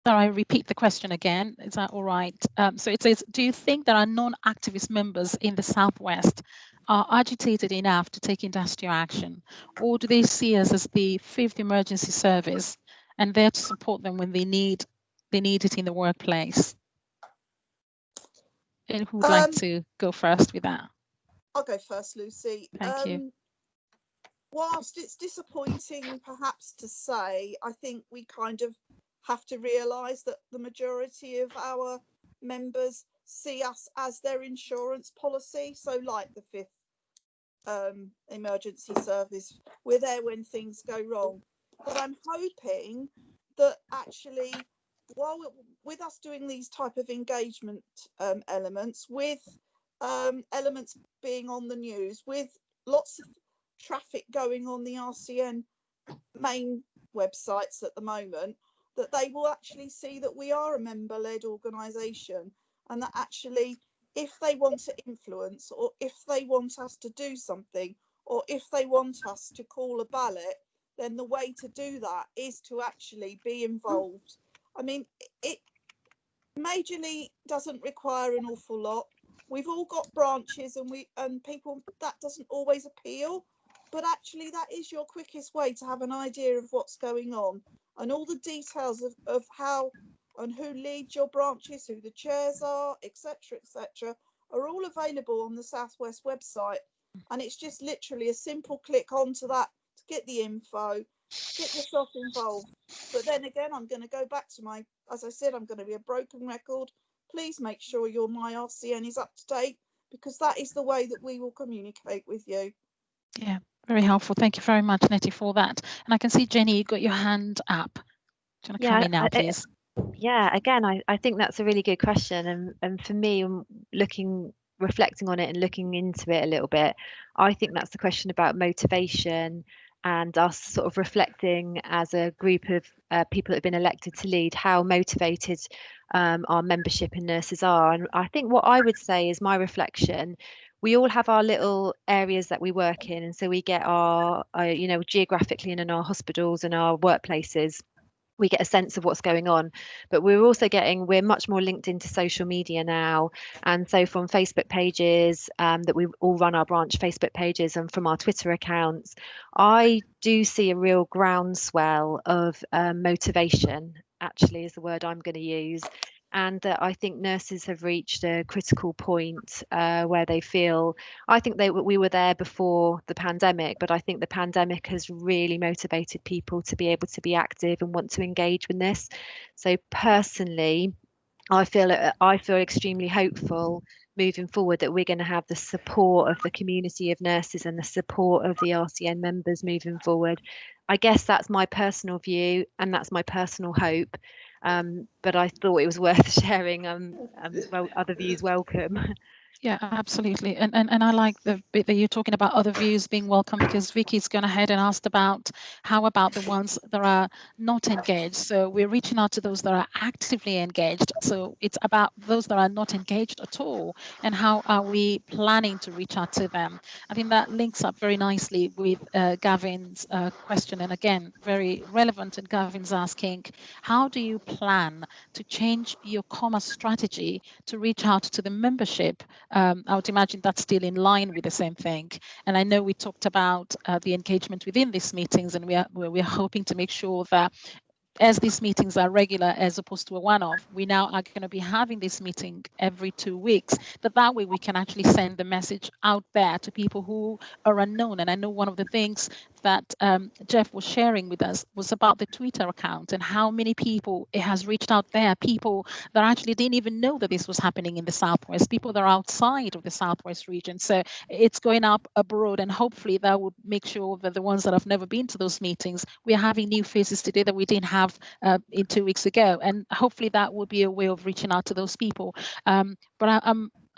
that I repeat the question again. Is that all right? So it says, do you think there are non-activist members in the Southwest are agitated enough to take industrial action, or do they see us as the fifth emergency service and there to support them when they need it in the workplace? And who would like to go first with that? I'll go first, Lucy. Thank you. Whilst it's disappointing perhaps to say, I think we kind of have to realise that the majority of our members see us as their insurance policy. So like the fifth emergency service, we're there when things go wrong. But I'm hoping that actually, while with us doing these type of engagement elements, with elements being on the news, with lots of traffic going on the RCN main websites at the moment, that they will actually see that we are a member-led organisation, and that actually if they want to influence, or if they want us to do something, or if they want us to call a ballot, then the way to do that is to actually be involved. I mean, it majorly doesn't require an awful lot. We've all got branches and people, that doesn't always appeal, but actually that is your quickest way to have an idea of what's going on, and all the details of how and who leads your branches, who the chairs are, etc., are all available on the Southwest website. And it's just literally a simple click onto that to get the info, get yourself involved. But then again, I'm going to go back to as I said, I'm going to be a broken record. Please make sure your My RCN is up to date, because that is the way that we will communicate with you. Yeah, very helpful. Thank you very much, Nettie, for that. And I can see, Jenny, you got your hand up. Do you want to come in now, please? Yeah, again, I think that's a really good question. And for me, reflecting on it and looking into it a little bit, I think that's the question about motivation and us sort of reflecting as a group of people that have been elected to lead, how motivated our membership and nurses are. And I think what I would say is my reflection, we all have our little areas that we work in. And so we get our, geographically and in our hospitals and our workplaces, we get a sense of what's going on, but we're much more linked into social media now. And so from Facebook pages that we all run our branch Facebook pages, and from our Twitter accounts, I do see a real groundswell of motivation, actually is the word I'm going to use. And that I think nurses have reached a critical point where they feel, I think we were there before the pandemic, but I think the pandemic has really motivated people to be able to be active and want to engage with this. So personally, I feel extremely hopeful moving forward that we're going to have the support of the community of nurses and the support of the RCN members moving forward. I guess that's my personal view and that's my personal hope. But I thought it was worth sharing. Well, other views welcome. Yeah, absolutely. And I like the bit that you're talking about other views being welcome, because Vicky's gone ahead and asked about how about the ones that are not engaged. So we're reaching out to those that are actively engaged. So it's about those that are not engaged at all, and how are we planning to reach out to them? I think that links up very nicely with Gavin's question. And again, very relevant. And Gavin's asking, how do you plan to change your commerce strategy to reach out to the membership? I would imagine that's still in line with the same thing. And I know we talked about the engagement within these meetings, and we're hoping to make sure that as these meetings are regular as opposed to a one-off, we now are going to be having this meeting every 2 weeks. That way we can actually send the message out there to people who are unknown. And I know one of the things that Jeff was sharing with us was about the Twitter account and how many people it has reached out there, people that actually didn't even know that this was happening in the Southwest, people that are outside of the Southwest region. So it's going up abroad, and hopefully that would make sure that the ones that have never been to those meetings, we're having new faces today that we didn't have in 2 weeks ago, and hopefully that will be a way of reaching out to those people. But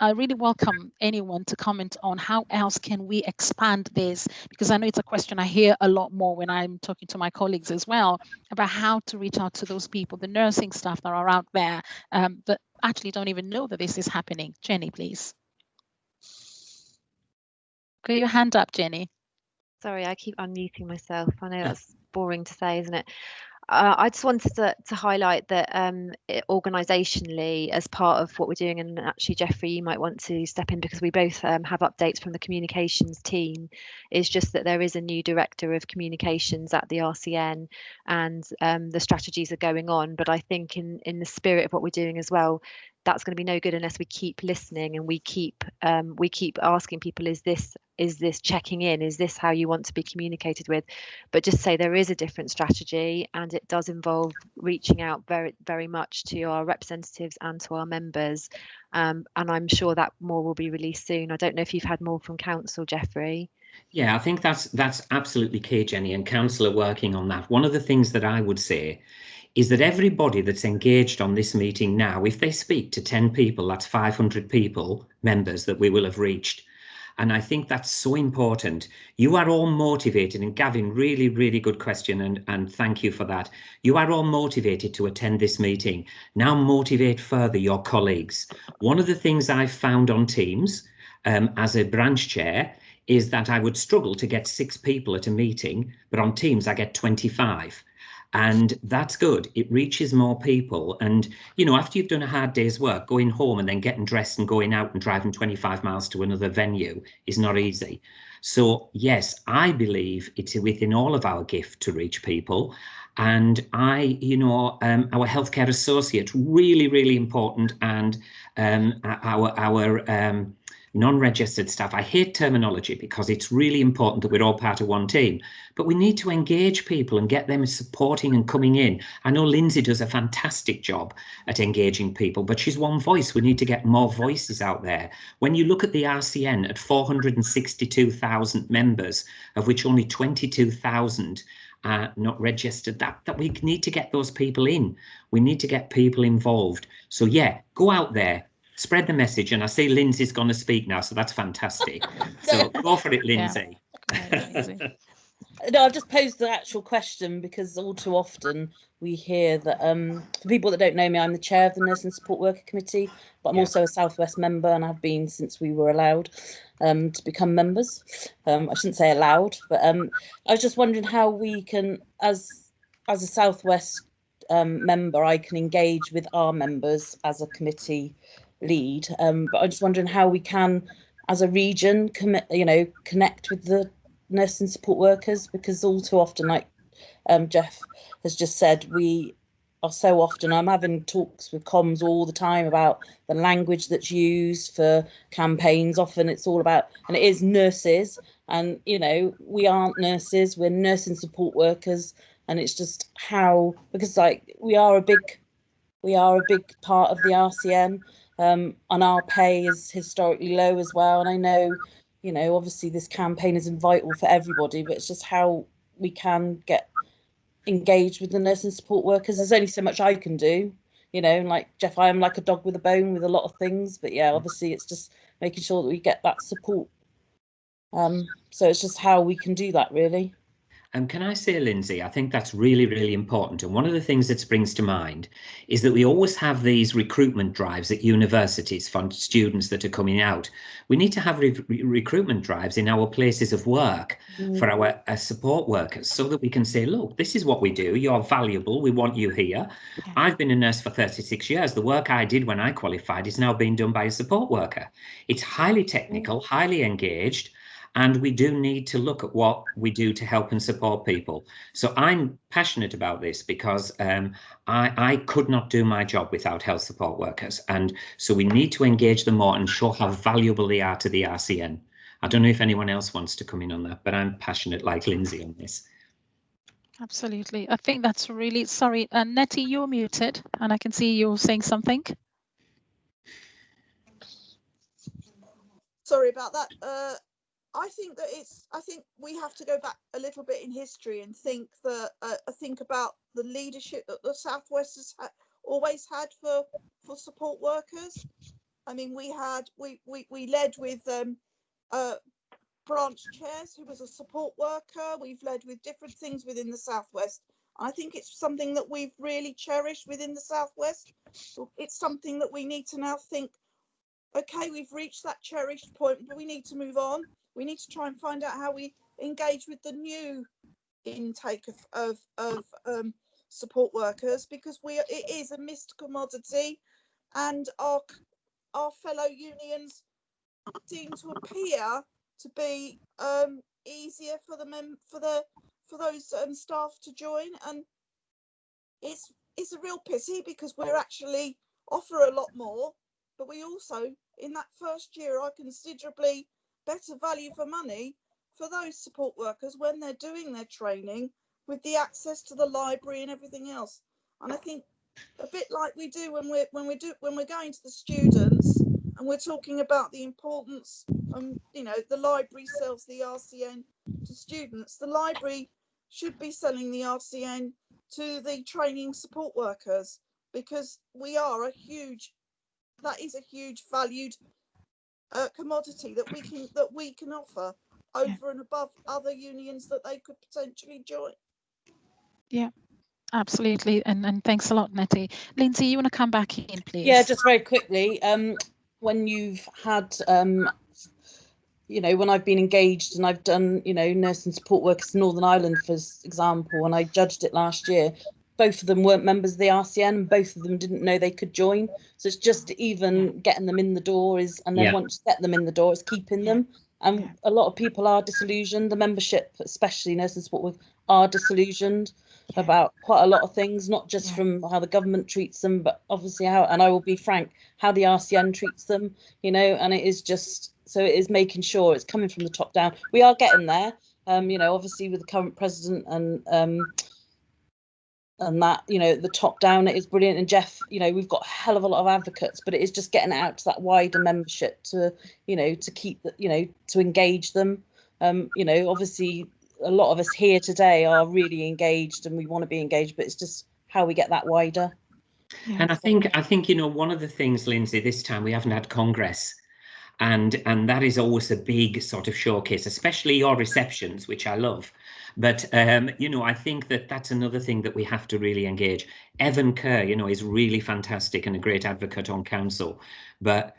I really welcome anyone to comment on how else can we expand this, because I know it's a question I hear a lot more when I'm talking to my colleagues as well about how to reach out to those people, the nursing staff that are out there that actually don't even know that this is happening. Jenny, please. Got your hand up, Jenny. Sorry, I keep unmuting myself. I know that's boring to say, isn't it? I just wanted to highlight that organisationally, as part of what we're doing, and actually, Geoffrey, you might want to step in because we both have updates from the communications team, is just that there is a new director of communications at the RCN, and the strategies are going on. But I think in the spirit of what we're doing as well, that's going to be no good unless we keep listening and we keep asking people, is this checking in? Is this how you want to be communicated with? But just say there is a different strategy, and it does involve reaching out very, very much to our representatives and to our members. And I'm sure that more will be released soon. I don't know if you've had more from council, Geoffrey. Yeah, I think that's absolutely key, Jenny, and council are working on that. One of the things that I would say is that everybody that's engaged on this meeting now, if they speak to 10 people, that's 500 people, members that we will have reached. And I think that's so important. You are all motivated, and Gavin, really, really good question, and thank you for that. You are all motivated to attend this meeting. Now motivate further your colleagues. One of the things I've found on Teams as a branch chair is that I would struggle to get 6 people at a meeting, but on Teams I get 25. And that's good. It reaches more people. And, you know, after you've done a hard day's work, going home and then getting dressed and going out and driving 25 miles to another venue is not easy. So, yes, I believe it's within all of our gift to reach people. And our healthcare associate, really, really important. And our non-registered staff. I hate terminology because it's really important that we're all part of one team, but we need to engage people and get them supporting and coming in. I know Lindsay does a fantastic job at engaging people, but she's one voice. We need to get more voices out there. When you look at the RCN at 462,000 members, of which only 22,000 are not registered, that we need to get those people in. We need to get people involved. So yeah, go out there. Spread the message, and I see Lindsay's going to speak now, so that's fantastic. So go for it, Lindsay. Yeah. No, I've just posed the actual question because all too often we hear that, for people that don't know me, I'm the chair of the Nursing Support Worker Committee, but I'm also a South West member, and I've been since we were allowed to become members. I shouldn't say allowed, but I was just wondering how we can, as a South West member, I can engage with our members as a committee lead, but I'm just wondering how we can, as a region, connect with the nursing support workers, because all too often, like Jeff has just said, we are so often, I'm having talks with comms all the time about the language that's used for campaigns. Often it's all about, and it is nurses, and we aren't nurses, we're nursing support workers, and it's just how, because like we are a big part of the RCN. And our pay is historically low as well. And I know, obviously this campaign isn't vital for everybody, but it's just how we can get engaged with the nursing support workers. There's only so much I can do, and like Jeff, I am like a dog with a bone with a lot of things, but yeah, obviously it's just making sure that we get that support. So it's just how we can do that, really. And can I say, Lindsay, I think that's really, really important. And one of the things that springs to mind is that we always have these recruitment drives at universities for students that are coming out. We need to have recruitment drives in our places of work for our support workers, so that we can say, look, this is what we do. You're valuable. We want you here. Yeah. I've been a nurse for 36 years. The work I did when I qualified is now being done by a support worker. It's highly technical, highly engaged. And we do need to look at what we do to help and support people. So I'm passionate about this because I could not do my job without health support workers. And so we need to engage them more and show how valuable they are to the RCN. I don't know if anyone else wants to come in on that, but I'm passionate like Lindsay on this. Absolutely. I think that's really, sorry, Nettie, you're muted and I can see you're saying something. Sorry about that. I think we have to go back a little bit in history and think about the leadership that the Southwest has always had for support workers. I mean, we led with branch chairs who was a support worker. We've led with different things within the Southwest. I think it's something that we've really cherished within the Southwest. It's something that we need to now think, okay, we've reached that cherished point, but we need to move on. We need to try and find out how we engage with the new intake of support workers, because it is a missed commodity, and our fellow unions seem to appear to be easier for those staff to join, and it's a real pity, because we're actually offer a lot more, but we also in that first year are considerably better value for money for those support workers when they're doing their training, with the access to the library and everything else. And I think a bit like we do when we're going to the students and we're talking about the importance, you know, the library sells the RCN to students, the library should be selling the RCN to the training support workers, because that is a huge valued commodity that we can offer over and above other unions that they could potentially join. Yeah, absolutely. And thanks a lot, Nettie. Lindsay, you want to come back in, please? Yeah, just very quickly. When you've had you know, when I've been engaged and I've done, you know, nurse and support workers in Northern Ireland, for example, and I judged it last year, both of them weren't members of the RCN and both of them didn't know they could join. So it's just even getting them in the door and then once you get them in the door, it's keeping them. And a lot of people are disillusioned. The membership, especially nurse and support workers, are disillusioned about quite a lot of things, not just from how the government treats them, but obviously how, and I will be frank, how the RCN treats them, you know, and it is just, so it is making sure it's coming from the top down. We are getting there, you know, obviously with the current president and that, you know, the top down, it is brilliant. And Jeff, you know, we've got a hell of a lot of advocates, but it is just getting it out to that wider membership to, you know, to keep, you know, to engage them. You know, obviously a lot of us here today are really engaged and we want to be engaged, but it's just how we get that wider. And I think, you know, one of the things, Lindsay, this time we haven't had Congress. And that is always a big sort of showcase, especially your receptions, which I love. But, you know, I think that's another thing that we have to really engage. Evan Kerr, you know, is really fantastic and a great advocate on council. But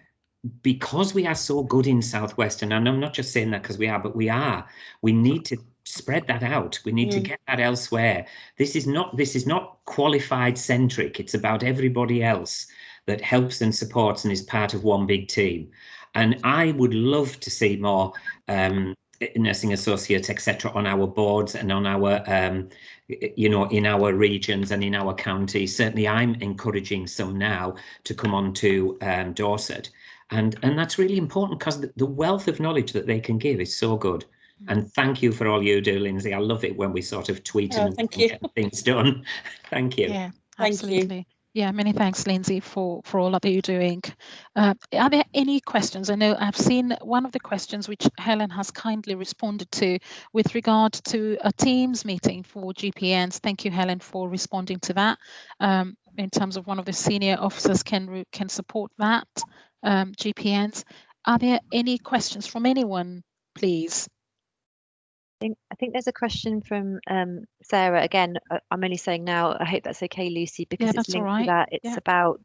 because we are so good in Southwest, and I'm not just saying that because we are, but we need to spread that out. We need to get that elsewhere. This is not qualified centric. It's about everybody else that helps and supports and is part of one big team. And I would love to see more nursing associates, etc., on our boards and on our, you know, in our regions and in our counties. Certainly, I'm encouraging some now to come on to Dorset, and that's really important because the wealth of knowledge that they can give is so good. And thank you for all you do, Lindsay. I love it when we sort of tweet and get things done. Thank you. Yeah, absolutely. Yeah, many thanks, Lindsay, for all that you're doing. Are there any questions? I know I've seen one of the questions which Helen has kindly responded to with regard to a Teams meeting for GPNs. Thank you, Helen, for responding to that. In terms of one of the senior officers can support that, GPNs. Are there any questions from anyone, please? I think there's a question from Sarah. Again, I'm only saying now, I hope that's okay, Lucy, because it's linked to that. It's about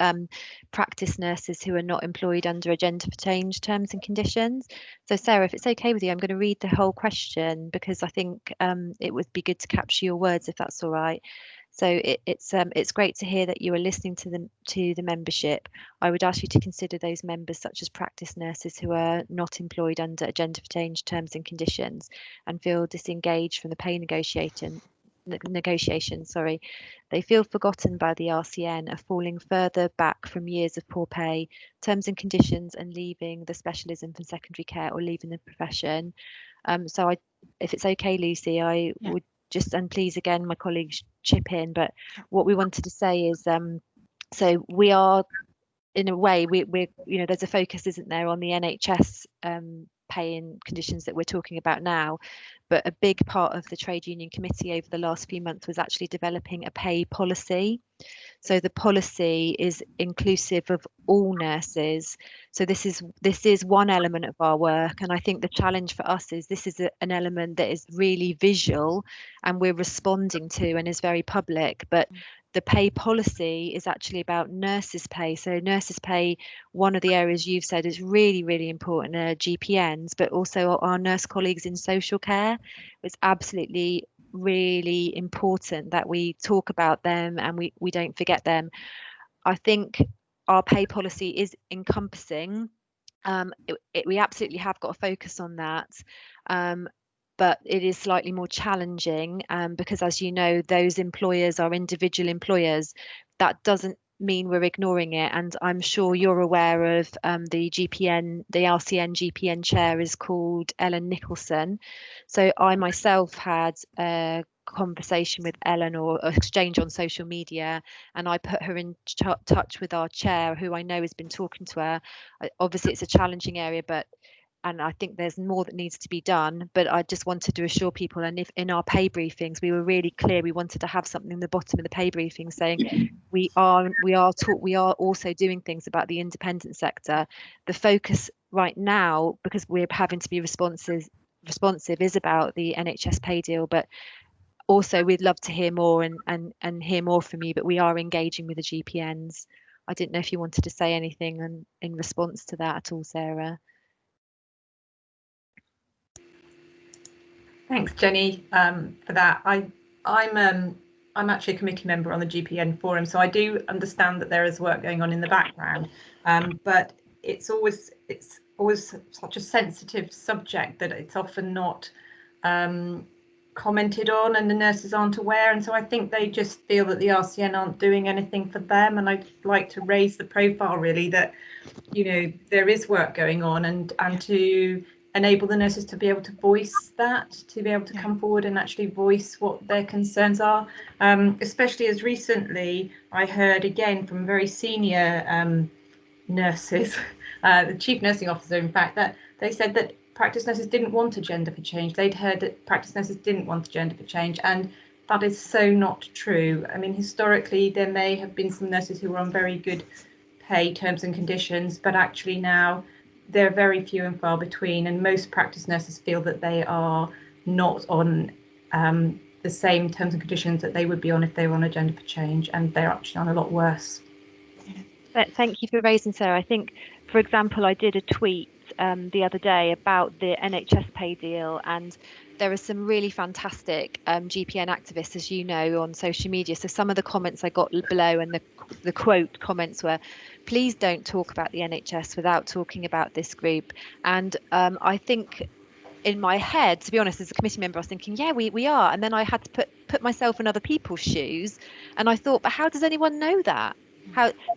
practice nurses who are not employed under Agenda for Change terms and conditions. So Sarah, if it's okay with you, I'm going to read the whole question because I think it would be good to capture your words if that's all right. So it's great to hear that you are listening to the membership. I would ask you to consider those members such as practice nurses who are not employed under Agenda for Change terms and conditions and feel disengaged from the pay negotiation. They feel forgotten by the RCN, are falling further back from years of poor pay, terms and conditions, and leaving the specialism for secondary care or leaving the profession. So if it's okay, Lucy, I would just, and please again, my colleagues chip in, but what we wanted to say is, so we are, in a way, we're, you know, there's a focus, isn't there, on the NHS pay and conditions that we're talking about now, but a big part of the trade union committee over the last few months was actually developing a pay policy. So the policy is inclusive of all nurses. So this is one element of our work, and I think the challenge for us is this is an element that is really visual and we're responding to and is very public, but the pay policy is actually about nurses' pay. So nurses' pay, one of the areas you've said is really, really important are GPNs, but also our nurse colleagues in social care. It's absolutely really important that we talk about them and we don't forget them. I think our pay policy is encompassing. We absolutely have got to focus on that. But it is slightly more challenging because, as you know, those employers are individual employers. That doesn't mean we're ignoring it. And I'm sure you're aware of the RCN GPN chair is called Ellen Nicholson. So I myself had a conversation with Ellen, or exchange on social media, and I put her in touch with our chair, who I know has been talking to her. Obviously it's a challenging area, and I think there's more that needs to be done, but I just wanted to assure people, and if in our pay briefings we were really clear, we wanted to have something in the bottom of the pay briefing saying we are also doing things about the independent sector. The focus right now, because we're having to be responsive, is about the NHS pay deal, but also we'd love to hear more and hear more from you, but we are engaging with the GPNs. I didn't know if you wanted to say anything in response to that at all, Sarah. Thanks, Jenny, for that. I'm actually a committee member on the GPN forum, so I do understand that there is work going on in the background, but it's always such a sensitive subject that it's often not commented on, and the nurses aren't aware, and so I think they just feel that the RCN aren't doing anything for them. And I'd like to raise the profile, really, that there is work going on, and to enable the nurses to be able to voice that, to be able to come forward and actually voice what their concerns are, especially as recently I heard again from very senior nurses, the chief nursing officer, in fact, that they said that practice nurses didn't want agenda for change. They'd heard that practice nurses didn't want agenda for change, and that is so not true. I mean, historically there may have been some nurses who were on very good pay terms and conditions, but actually now they're very few and far between, and most practice nurses feel that they are not on the same terms and conditions that they would be on if they were on agenda for change, and they're actually on a lot worse. Thank you for raising, Sarah. I think, for example, I did a tweet the other day about the NHS pay deal, and there are some really fantastic GPN activists, as you know, on social media. So some of the comments I got below, and the quote comments were, please don't talk about the NHS without talking about this group. And I think in my head, to be honest, as a committee member, I was thinking, yeah, we are. And then I had to put myself in other people's shoes, and I thought, but how does anyone know that?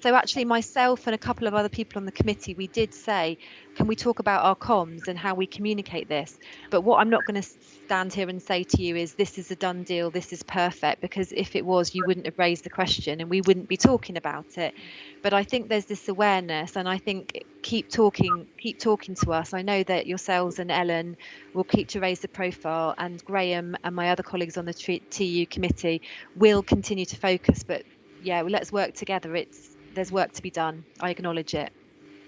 So actually myself and a couple of other people on the committee, we did say, can we talk about our comms and how we communicate this? But what I'm not going to stand here and say to you is this is a done deal, this is perfect, because if it was, you wouldn't have raised the question and we wouldn't be talking about it. But I think there's this awareness, and I think keep talking to us. I know that yourselves and Ellen will keep to raise the profile, and Graham and my other colleagues on the TU committee will continue to focus, but yeah, well, let's work together. There's work to be done. I acknowledge it.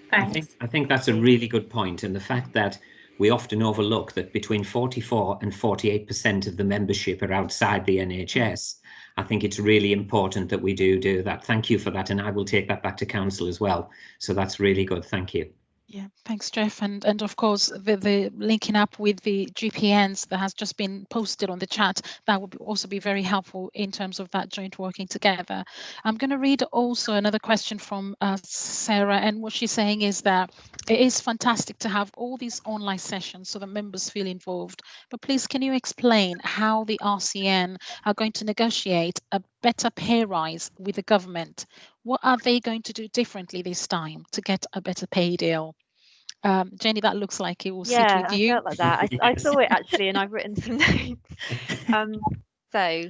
Thanks. I think that's a really good point, and the fact that we often overlook that between 44 and 48% of the membership are outside the NHS. I think it's really important that we do that. Thank you for that, and I will take that back to council as well. So that's really good. Thank you. Yeah, thanks, Jeff. And of course, the linking up with the GPNs that has just been posted on the chat, that would also be very helpful in terms of that joint working together. I'm going to read also another question from Sarah, and what she's saying is that it is fantastic to have all these online sessions so that members feel involved, but please can you explain how the RCN are going to negotiate a better pay rise with the government? What are they going to do differently this time to get a better pay deal? Jeni, that looks like it will sit with you. I felt like that. I saw it actually, and I've written some notes. So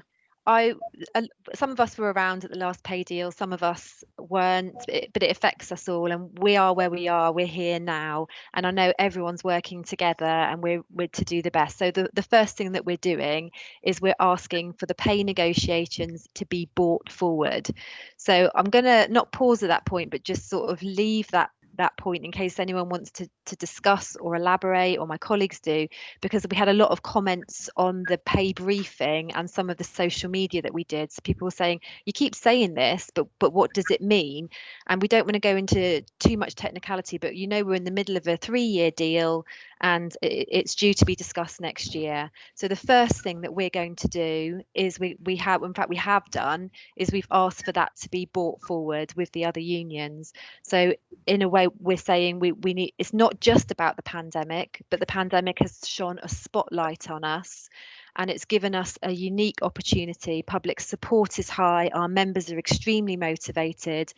some of us were around at the last pay deal, some of us weren't, but it affects us all, and we are where we are. We're here now, and I know everyone's working together, and we're to do the best. So the first thing that we're doing is we're asking for the pay negotiations to be brought forward. So I'm going to not pause at that point, but just sort of leave that point in case anyone wants to discuss or elaborate, or my colleagues do, because we had a lot of comments on the pay briefing and some of the social media that we did. So people were saying, you keep saying this, but what does it mean? And we don't want to go into too much technicality, but we're in the middle of a 3-year deal, and it's due to be discussed next year. So the first thing that we're going to do is we have done is we've asked for that to be brought forward with the other unions. So in a way, we're saying we need, it's not just about the pandemic, but the pandemic has shone a spotlight on us, and it's given us a unique opportunity. Public support is high, our members are extremely motivated.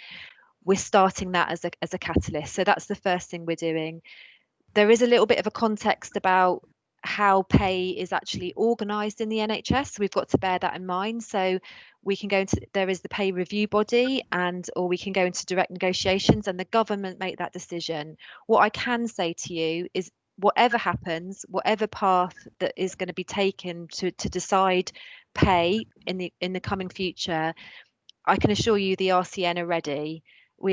We're starting that as a catalyst. So that's the first thing we're doing. There is a little bit of a context about how pay is actually organised in the NHS. So we've got to bear that in mind. So we can go into, there is the pay review body, or we can go into direct negotiations and the government make that decision. What I can say to you is whatever happens, whatever path that is going to be taken to decide pay in the coming future, I can assure you the RCN are ready.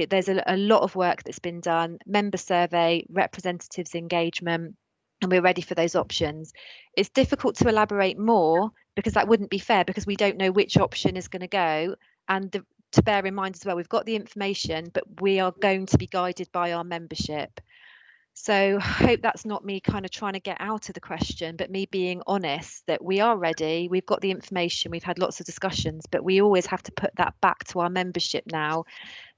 There's a lot of work that's been done, member survey, representatives engagement, and we're ready for those options. It's difficult to elaborate more because that wouldn't be fair, because we don't know which option is going to go. And to bear in mind as well, we've got the information, but we are going to be guided by our membership. So I hope that's not me kind of trying to get out of the question, but me being honest that we are ready, we've got the information, we've had lots of discussions, but we always have to put that back to our membership now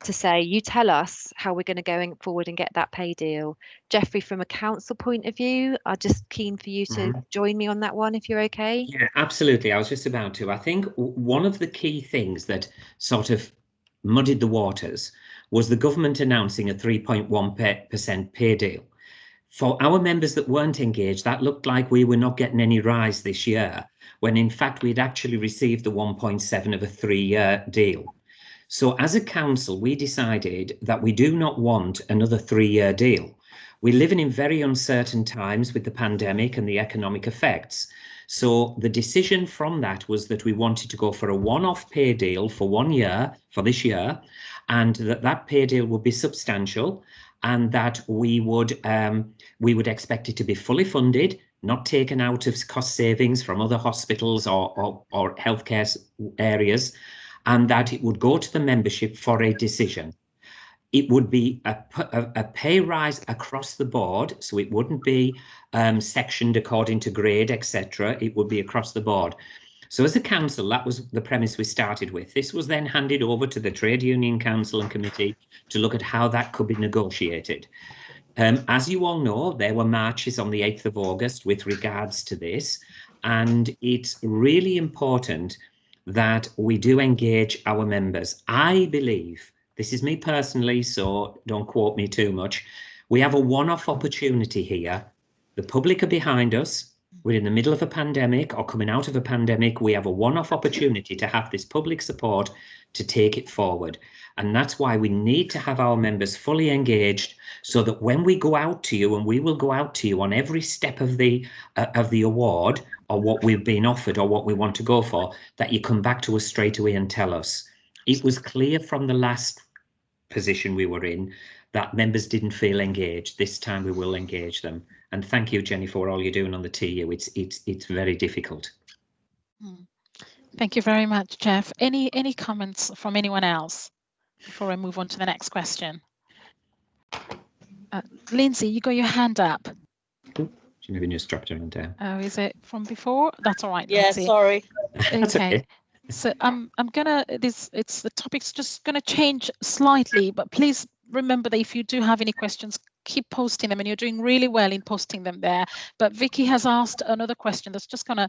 to say, you tell us how we're going to go forward and get that pay deal. Geoffrey, from a council point of view, I'm just keen for you to join me on that one, if you're okay. Yeah, absolutely. I was just about to. I think one of the key things that sort of muddied the waters was the government announcing a 3.1% pay deal. For our members that weren't engaged, that looked like we were not getting any rise this year, when in fact we'd actually received the 1.7 of a 3-year deal. So as a council, we decided that we do not want another 3-year deal. We're living in very uncertain times with the pandemic and the economic effects. So the decision from that was that we wanted to go for a one-off pay deal for 1 year, for this year, and that pay deal would be substantial, and that we would expect it to be fully funded, not taken out of cost savings from other hospitals or healthcare areas, and that it would go to the membership for a decision. It would be a pay rise across the board, so it wouldn't be sectioned according to grade, etc. It would be across the board. So as a council, that was the premise we started with. This was then handed over to the Trade Union Council and Committee to look at how that could be negotiated. As you all know, there were marches on the 8th of August with regards to this, and it's really important that we do engage our members. I believe, this is me personally, so don't quote me too much, we have a one-off opportunity here. The public are behind us. We're in the middle of a pandemic or coming out of a pandemic. We have a one-off opportunity to have this public support to take it forward. And that's why we need to have our members fully engaged, so that when we go out to you, and we will go out to you on every step of the award, or what we've been offered or what we want to go for, that you come back to us straight away and tell us. It was clear from the last position we were in that members didn't feel engaged. This time we will engage them. And thank you, Jeni, for all you're doing on the TU. It's very difficult. Thank you very much, Jeff. Any comments from anyone else before I move on to the next question? Lindsay, you got your hand up. She maybe just dropped her hand down. Oh, is it from before? That's all right. Yeah, Lindsay. sorry. Okay. So I'm gonna. The topic's just gonna change slightly, but please remember that if you do have any questions, keep posting them, and you're doing really well in posting them there. But Vicky has asked another question that's just going to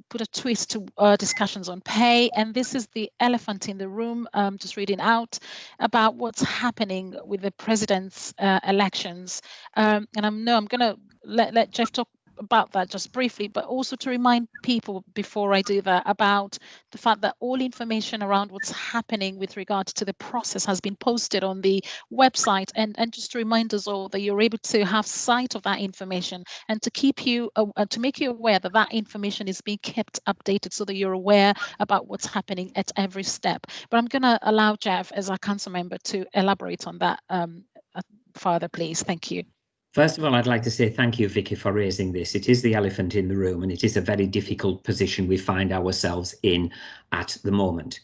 put a twist to discussions on pay, and this is the elephant in the room. Just reading out about what's happening with the president's elections, and I'm going to let Jeff talk about that just briefly, but also to remind people before I do that about the fact that all information around what's happening with regards to the process has been posted on the website, and just to remind us all that you're able to have sight of that information, and to keep you to make you aware that that information is being kept updated, so that you're aware about what's happening at every step. But I'm going to allow Jeff, as our council member, to elaborate on that further, please. Thank you. First of all, I'd like to say thank you, Vicky, for raising this. It is the elephant in the room, and it is a very difficult position we find ourselves in at the moment.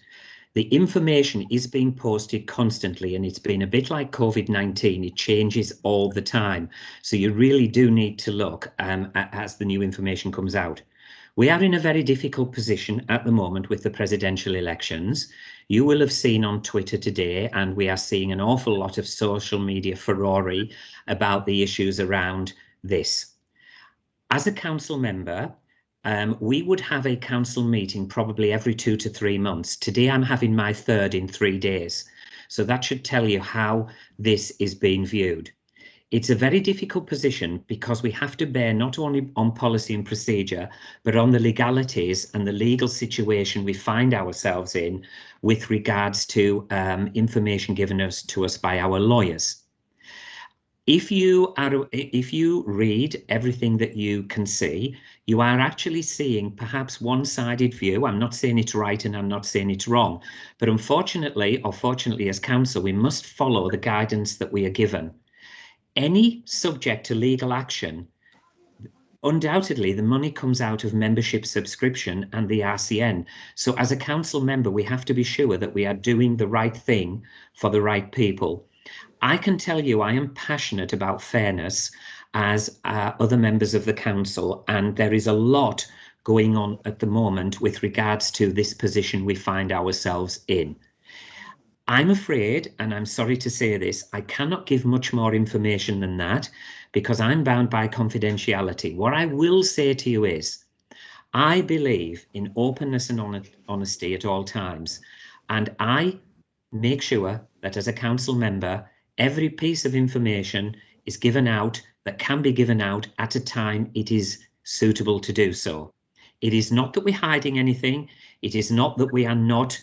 The information is being posted constantly, and it's been a bit like COVID-19. It changes all the time. So you really do need to look as the new information comes out. We are in a very difficult position at the moment with the presidential elections. You will have seen on Twitter today, and we are seeing an awful lot of social media furore about the issues around this. As a council member, we would have a council meeting probably every 2 to 3 months. Today, I'm having my third in 3 days. So that should tell you how this is being viewed. It's a very difficult position because we have to bear not only on policy and procedure, but on the legalities and the legal situation we find ourselves in with regards to information given to us by our lawyers. If you read everything that you can see, you are actually seeing perhaps one-sided view. I'm not saying it's right and I'm not saying it's wrong, but unfortunately, or fortunately as council, we must follow the guidance that we are given. Any subject to legal action, undoubtedly the money comes out of membership subscription and the RCN. So as a council member, we have to be sure that we are doing the right thing for the right people. I can tell you I am passionate about fairness as other members of the council, and there is a lot going on at the moment with regards to this position we find ourselves in. I'm afraid, and I'm sorry to say this, I cannot give much more information than that because I'm bound by confidentiality. What I will say to you is, I believe in openness and honesty at all times, and I make sure that as a council member, every piece of information is given out that can be given out at a time it is suitable to do so. It is not that we're hiding anything. It is not that we are not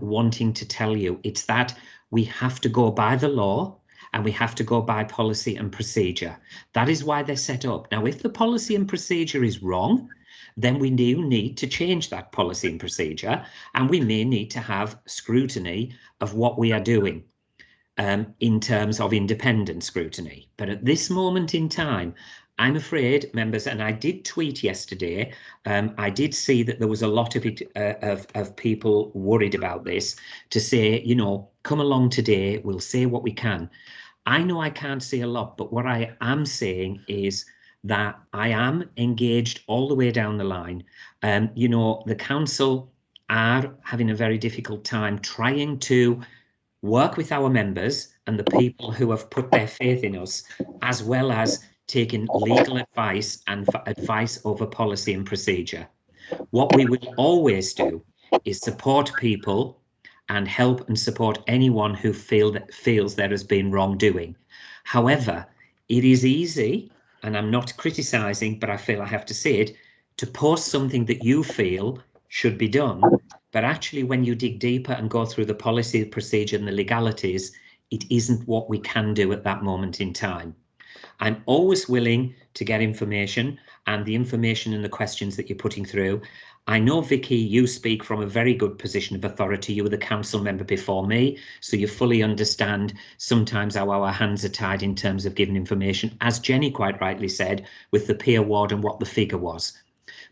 wanting to tell you. It's that we have to go by the law and we have to go by policy and procedure. That is why they're set up. Now, if the policy and procedure is wrong, then we do need to change that policy and procedure, and we may need to have scrutiny of what we are doing in terms of independent scrutiny. But at this moment in time, I'm afraid, members, and I did tweet yesterday, I did see that there was a lot of people worried about this, to say, you know, come along today, we'll say what we can. I know I can't say a lot, but what I am saying is that I am engaged all the way down the line. You know, the council are having a very difficult time trying to work with our members and the people who have put their faith in us, as well as taking legal advice and advice over policy and procedure. What we will always do is support people and help and support anyone who feels there has been wrongdoing. However, it is easy, and I'm not criticising, but I feel I have to say it, to post something that you feel should be done. But actually, when you dig deeper and go through the policy, the procedure and the legalities, it isn't what we can do at that moment in time. I'm always willing to get information, and the information and the questions that you're putting through. I know, Vicky, you speak from a very good position of authority. You were the council member before me, so you fully understand sometimes how our hands are tied in terms of giving information, as Jenny quite rightly said, with the peer award and what the figure was.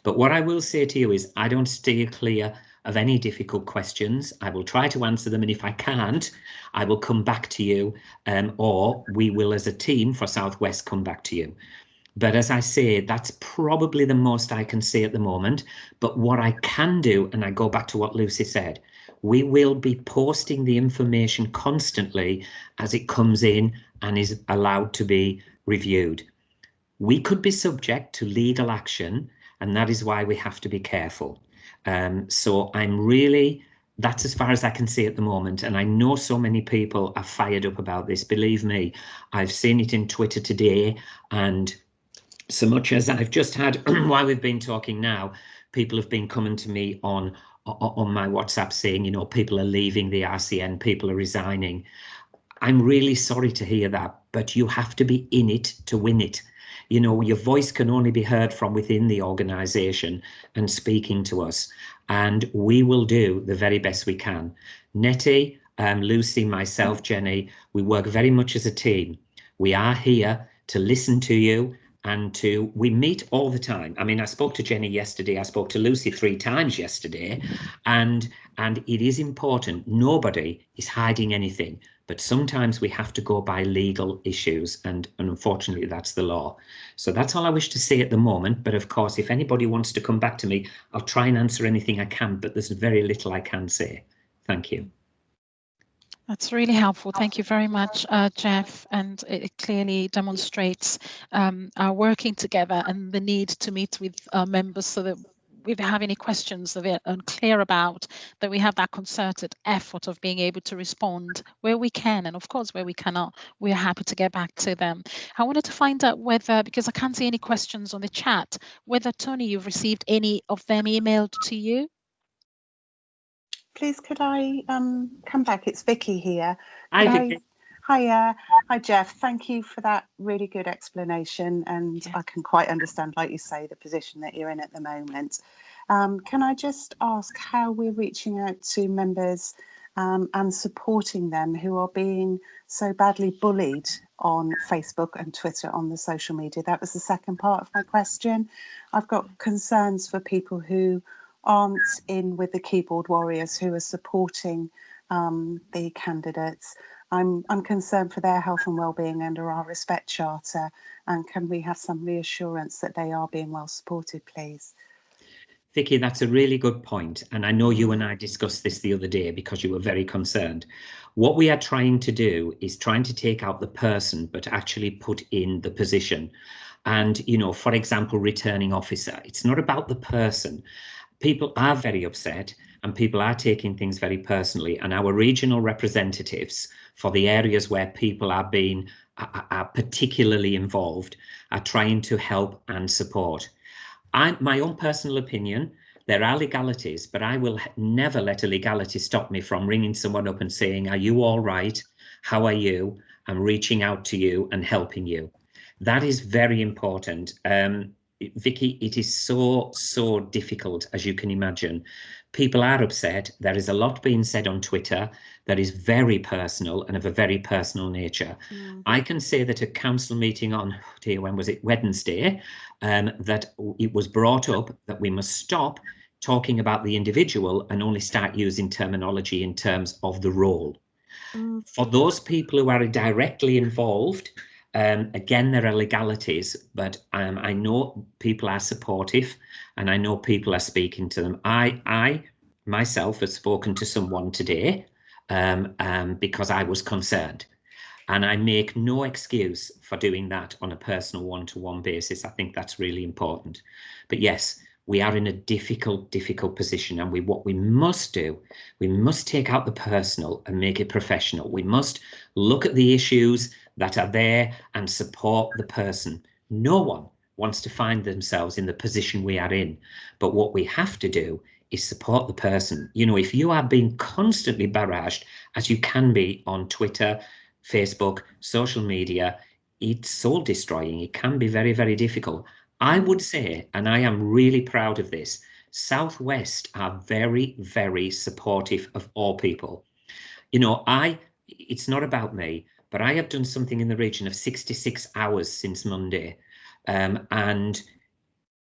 But what I will say to you is I don't steer clear of any difficult questions. I will try to answer them, and if I can't, I will come back to you, or we will as a team for Southwest come back to you. But as I say, that's probably the most I can say at the moment. But what I can do, and I go back to what Lucy said, we will be posting the information constantly as it comes in and is allowed to be reviewed. We could be subject to legal action, and that is why we have to be careful. So that's as far as I can say at the moment. And I know so many people are fired up about this. Believe me, I've seen it in Twitter today, and so much as I've just had, while we've been talking now, people have been coming to me on my WhatsApp saying, you know, people are leaving the RCN, people are resigning. I'm really sorry to hear that, but you have to be in it to win it. You know, your voice can only be heard from within the organisation and speaking to us. And we will do the very best we can. Nettie, Lucy, myself, Jenny, we work very much as a team. We are here to listen to you we meet all the time. I mean, I spoke to Jeni yesterday, I spoke to Lucy 3 times yesterday, and it is important. Nobody is hiding anything, but sometimes we have to go by legal issues, and unfortunately that's the law. So that's all I wish to say at the moment. But of course, if anybody wants to come back to me, I'll try and answer anything I can, but there's very little I can say. Thank you. That's really helpful. Thank you very much, Jeff. And it clearly demonstrates our working together and the need to meet with our members so that if they have any questions that they're unclear about, that we have that concerted effort of being able to respond where we can. And of course, where we cannot, we're happy to get back to them. I wanted to find out whether, because I can't see any questions on the chat, whether, Tony, you've received any of them emailed to you? Please, could I come back? It's Vicky here. Hi, Vicky. Hi, Jeff. Thank you for that really good explanation. And I can quite understand, like you say, the position that you're in at the moment. Can I just ask how we're reaching out to members and supporting them who are being so badly bullied on Facebook and Twitter, on the social media? That was the second part of my question. I've got concerns for people who aren't in with the keyboard warriors who are supporting the candidates. I'm concerned for their health and well-being under our Respect Charter, and can we have some reassurance that they are being well supported, please? Vicky, that's a really good point. And I know you and I discussed this the other day because you were very concerned. What we are trying to do is trying to take out the person, but actually put in the position. And, you know, for example, returning officer, it's not about the person. People are very upset and people are taking things very personally, and our regional representatives for the areas where people are particularly involved are trying to help and support. My own personal opinion, there are legalities, but I will never let a legality stop me from ringing someone up and saying, are you all right? How are you? I'm reaching out to you and helping you. That is very important. Vicky, it is so difficult, as you can imagine. People are upset. There is a lot being said on Twitter that is very personal and of a very personal nature. I can say that at council meeting on, when was it, Wednesday, that it was brought up that we must stop talking about the individual and only start using terminology in terms of the role. For those people who are directly involved, again, there are legalities, but I know people are supportive and I know people are speaking to them. I myself have spoken to someone today because I was concerned, and I make no excuse for doing that on a personal one-to-one basis. I think that's really important. But yes, we are in a difficult position, and what we must do, we must take out the personal and make it professional. We must look at the issues that are there and support the person. No one wants to find themselves in the position we are in, but what we have to do is support the person. You know, if you are being constantly barraged, as you can be on Twitter, Facebook, social media, it's soul destroying. It can be very difficult. I would say, and I am really proud of this, South West are very supportive of all people. You know, it's not about me, but I have done something in the region of 66 hours since Monday. And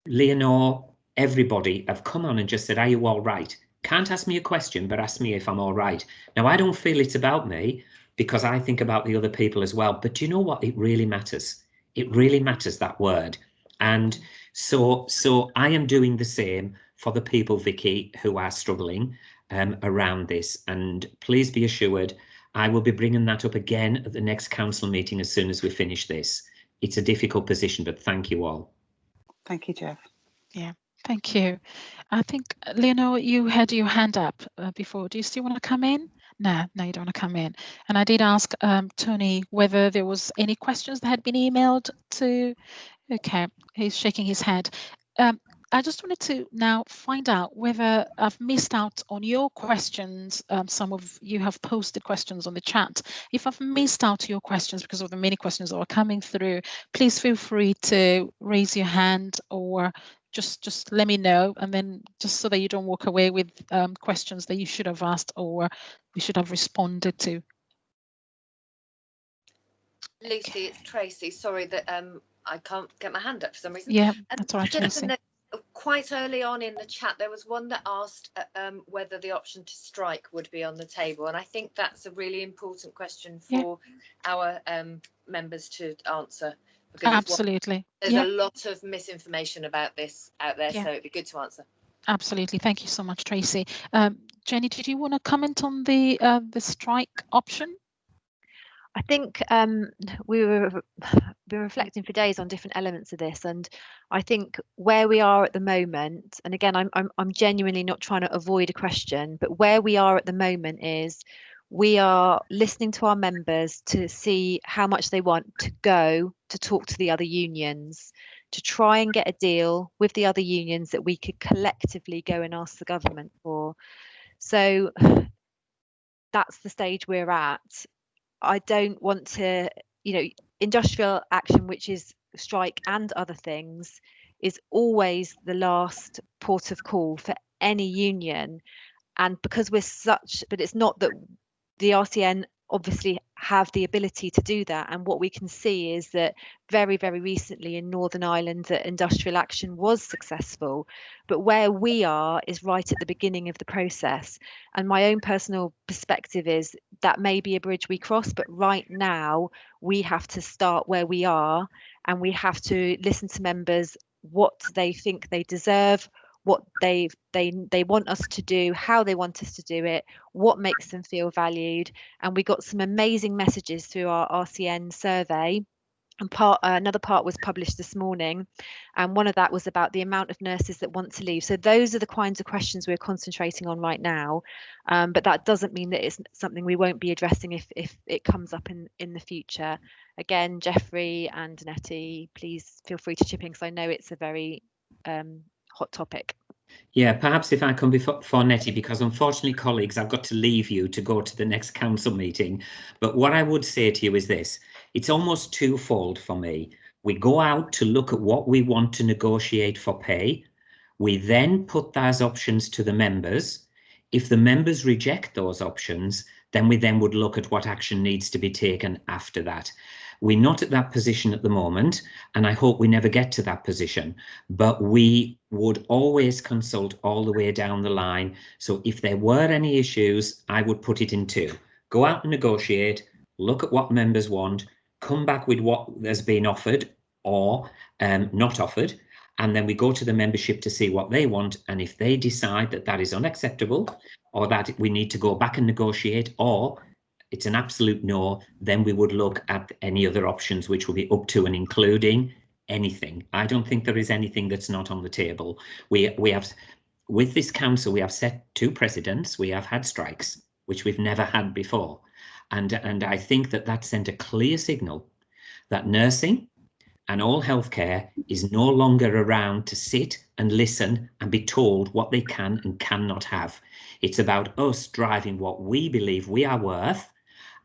Leonore, everybody have come on and just said, are you all right? Can't ask me a question, but ask me if I'm all right. Now, I don't feel it's about me because I think about the other people as well. But do you know what? It really matters. It really matters, that word. And so I am doing the same for the people, Vicky, who are struggling around this. And please be assured, I will be bringing that up again at the next council meeting as soon as we finish this. It's a difficult position, but thank you all. Thank you, Jeff. Yeah, thank you. I think, Leonore, you had your hand up before. Do you still want to come in? No, you don't want to come in. And I did ask Tony whether there was any questions that had been emailed to. Okay, he's shaking his head. I just wanted to now find out whether I've missed out on your questions. Some of you have posted questions on the chat. If I've missed out your questions because of the many questions that are coming through, please feel free to raise your hand or just let me know, and then just so that you don't walk away with questions that you should have asked or we should have responded to. Lucy, it's Tracy. Sorry that I can't get my hand up for some reason. Yeah, that's all right, Just Tracy. quite early on in the chat, there was one that asked whether the option to strike would be on the table, and I think that's a really important question for our members to answer, because Absolutely. there's a lot of misinformation about this out there, so it'd be good to answer. Absolutely. Thank you so much, Tracy. Jenny, did you want to comment on the strike option? I think we were reflecting for days on different elements of this, and I think where we are at the moment, and again, I'm genuinely not trying to avoid a question, but where we are at the moment is we are listening to our members to see how much they want to go to talk to the other unions, to try and get a deal with the other unions that we could collectively go and ask the government for. So that's the stage we're at. I don't want to, industrial action, which is strike and other things, is always the last port of call for any union. And because but it's not that the RCN obviously have the ability to do that. And what we can see is that very, very recently in Northern Ireland, that industrial action was successful. But where we are is right at the beginning of the process. And my own personal perspective is that may be a bridge we cross, but right now we have to start where we are, and we have to listen to members, what they think they deserve, what they want us to do, how they want us to do it, what makes them feel valued. And we got some amazing messages through our RCN survey, and another part was published this morning, and one of that was about the amount of nurses that want to leave. So those are the kinds of questions we're concentrating on right now, but that doesn't mean that it's something we won't be addressing if it comes up in the future. Again, Geoffrey and Jeanette, please feel free to chip in, because I know it's a very hot topic. Yeah, perhaps if I come before Nettie, because unfortunately, colleagues, I've got to leave you to go to the next council meeting. But what I would say to you is this: it's almost twofold for me. We go out to look at what we want to negotiate for pay. We then put those options to the members. If the members reject those options, then we would look at what action needs to be taken after that. We're not at that position at the moment, and I hope we never get to that position, but we would always consult all the way down the line. So if there were any issues, I would put it in two: go out and negotiate, look at what members want, come back with what has been offered or not offered, and then we go to the membership to see what they want. And if they decide that that is unacceptable, or that we need to go back and negotiate, or it's an absolute no, then we would look at any other options, which will be up to and including anything. I don't think there is anything that's not on the table. We have, with this council, we have set 2 precedents. We have had strikes, which we've never had before. And I think that sent a clear signal that nursing and all healthcare is no longer around to sit and listen and be told what they can and cannot have. It's about us driving what we believe we are worth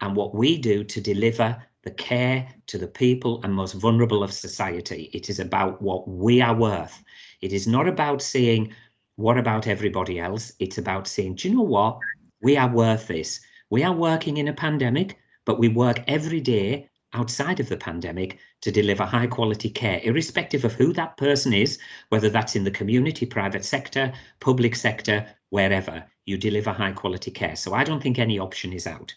and what we do to deliver the care to the people and most vulnerable of society. It is about what we are worth. It is not about saying, what about everybody else? It's about saying, do you know what? We are worth this. We are working in a pandemic, but we work every day outside of the pandemic to deliver high quality care, irrespective of who that person is, whether that's in the community, private sector, public sector, wherever. You deliver high quality care. So I don't think any option is out.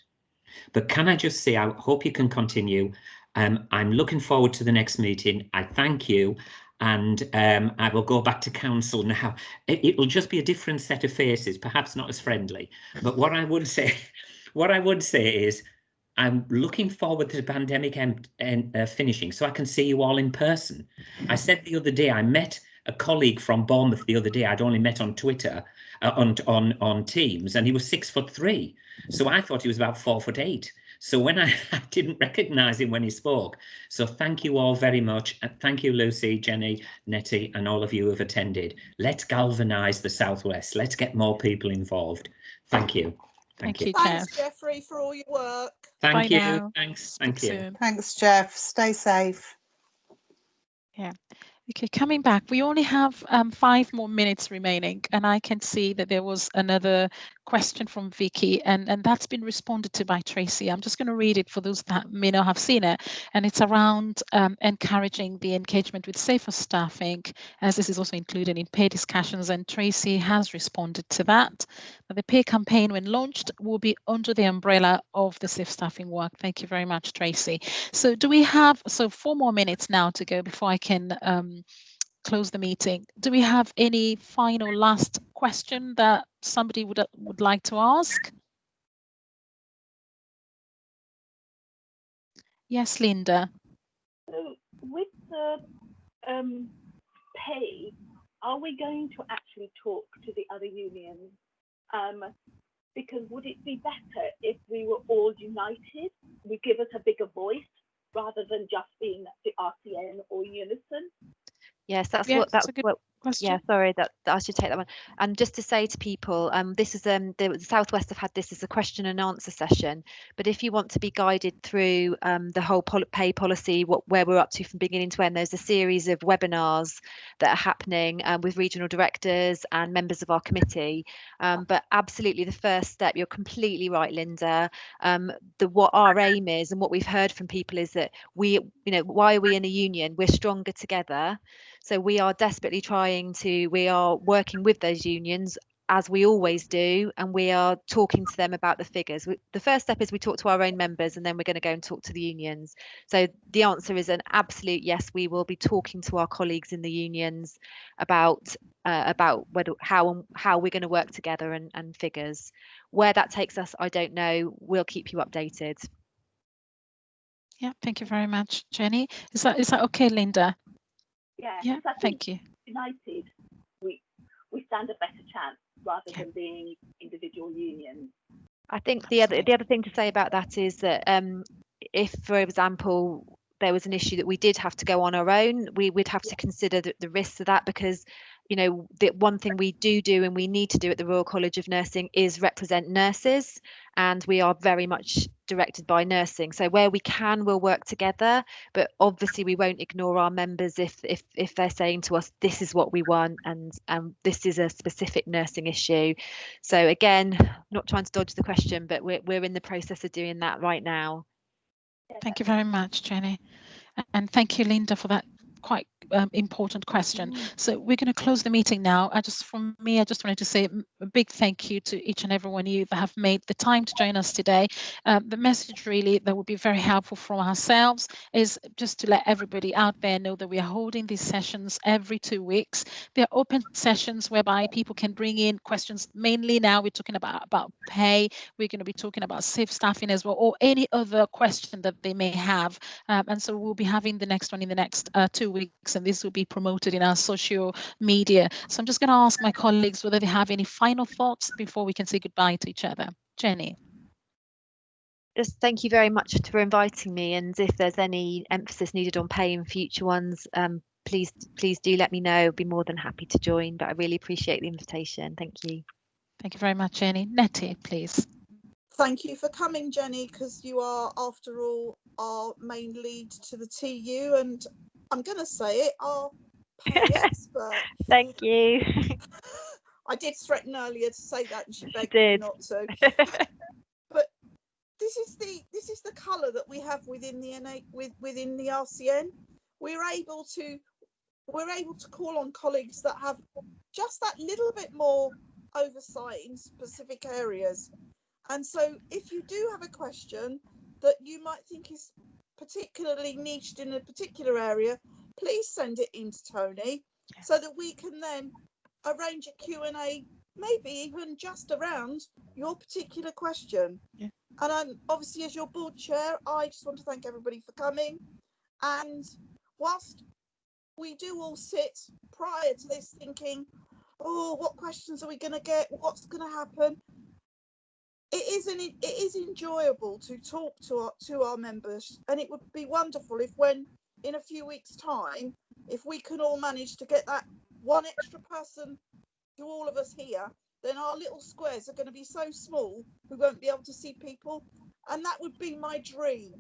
But can I just say, I hope you can continue. I'm looking forward to the next meeting. I thank you. And I will go back to council now. It will just be a different set of faces, perhaps not as friendly. But what I would say is, I'm looking forward to the pandemic finishing so I can see you all in person. I said the other day, I met a colleague from Bournemouth the other day. I'd only met on Twitter, on Teams, and he was 6'3". So I thought he was about 4'8". So when I didn't recognise him when he spoke. So thank you all very much. And thank you, Lucy, Jenny, Nettie, and all of you who have attended. Let's galvanise the Southwest. Let's get more people involved. Thank you. Thank you, Thanks, Jeff. Geoffrey, for all your work. Thank you. Now. Thanks. Speak Thank you. soon. Thanks, Jeff. Stay safe. Yeah. Okay, coming back, we only have 5 more minutes remaining, and I can see that there was another question from Vicky, and that's been responded to by Tracy. I'm just going to read it for those that may not have seen it, and it's around encouraging the engagement with safer staffing, as this is also included in pay discussions, and Tracy has responded to that. But the pay campaign, when launched, will be under the umbrella of the safe staffing work. Thank you very much, Tracy. So do we have 4 more minutes now to go before I can close the meeting? Do we have any final last question that somebody would like to ask? Yes, Linda. So with the pay, are we going to actually talk to the other unions? Because would it be better if we were all united? We give us a bigger voice rather than just being the RCN or Unison? Yes, that's Yeah, what that's that's a good what. question. Yeah, sorry, that I should take that one. And just to say to people, this is the Southwest have had this as a question and answer session. But if you want to be guided through the whole pay policy, where we're up to from beginning to end, there's a series of webinars that are happening with regional directors and members of our committee. But absolutely, the first step, you're completely right, Linda. What our aim is and what we've heard from people is that why are we in a union? We're stronger together. So we are desperately we are working with those unions as we always do, and we are talking to them about the figures. The first step is we talk to our own members, and then we're going to go and talk to the unions. So the answer is an absolute yes. We will be talking to our colleagues in the unions about how we're going to work together and figures. Where that takes us, I don't know. We'll keep you updated. Yeah, thank you very much, Jenny. Is that okay, Linda? Yeah, thank you. United, we stand a better chance rather than being individual unions. I think the other thing to say about that is that if, for example, there was an issue that we did have to go on our own, we would have to consider the risks of that, because the one thing we do and we need to do at the Royal College of Nursing is represent nurses, and we are very much directed by nursing. So where we can, we'll work together, but obviously we won't ignore our members if they're saying to us, this is what we want, and this is a specific nursing issue. So again, not trying to dodge the question, but we're in the process of doing that right now. Thank you very much, Jenny, and thank you, Linda, for that quite important question. So we're going to close the meeting now. I just wanted to say a big thank you to each and every one of you that have made the time to join us today. The message really that would be very helpful from ourselves is just to let everybody out there know that we are holding these sessions every 2 weeks. They're open sessions whereby people can bring in questions. Mainly now we're talking about pay. We're going to be talking about safe staffing as well, or any other question that they may have. And so we'll be having the next one in the next 2 weeks, and this will be promoted in our social media. So I'm just going to ask my colleagues whether they have any final thoughts before we can say goodbye to each other. Jenny. Just thank you very much for inviting me, and if there's any emphasis needed on pay in future ones, please do let me know. I'd be more than happy to join, but I really appreciate the invitation. Thank you. Thank you very much, Jenny. Nettie, please. Thank you for coming, Jenny, because you are, after all, our main lead to the TU, and I'm going to say it, our pay expert. Thank you. I did threaten earlier to say that, and she begged me not to. But this is the colour that we have within the RCN. We're able to call on colleagues that have just that little bit more oversight in specific areas. And so if you do have a question that you might think is particularly niched in a particular area, please send it in to Tony so that we can then arrange a Q&A, maybe even just around your particular question. And I'm obviously, as your board chair, I just want to thank everybody for coming. And whilst we do all sit prior to this thinking, oh, what questions are we going to get? What's going to happen? It is enjoyable to talk to our members, and it would be wonderful if, when in a few weeks' time, if we can all manage to get that one extra person to all of us here, then our little squares are going to be so small we won't be able to see people. And that would be my dream,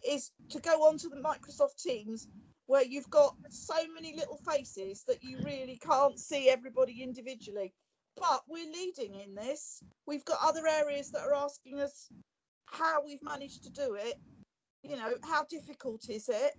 is to go onto the Microsoft Teams where you've got so many little faces that you really can't see everybody individually. but we're leading in this. We've got other areas that are asking us how we've managed to do it. You know, how difficult is it?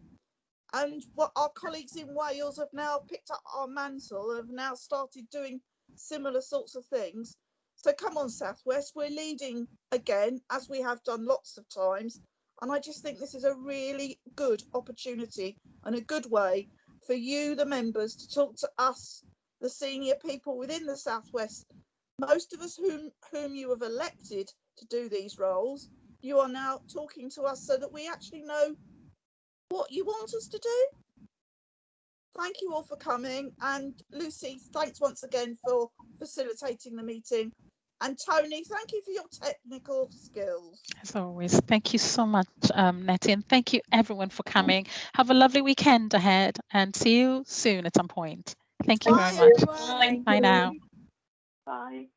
And what our colleagues in Wales have now picked up our mantle, have now started doing similar sorts of things. So come on, South West, we're leading again, as we have done lots of times. And I just think this is a really good opportunity and a good way for you, the members, to talk to us, the senior people within the South West. Most of us whom you have elected to do these roles, you are now talking to us so that we actually know what you want us to do. Thank you all for coming. And Lucy, thanks once again for facilitating the meeting. And Tony, thank you for your technical skills. As always, thank you so much, Nettie, and thank you everyone for coming. Have a lovely weekend ahead and see you soon at some point. Thank you very much. Everyone. Bye now. Bye.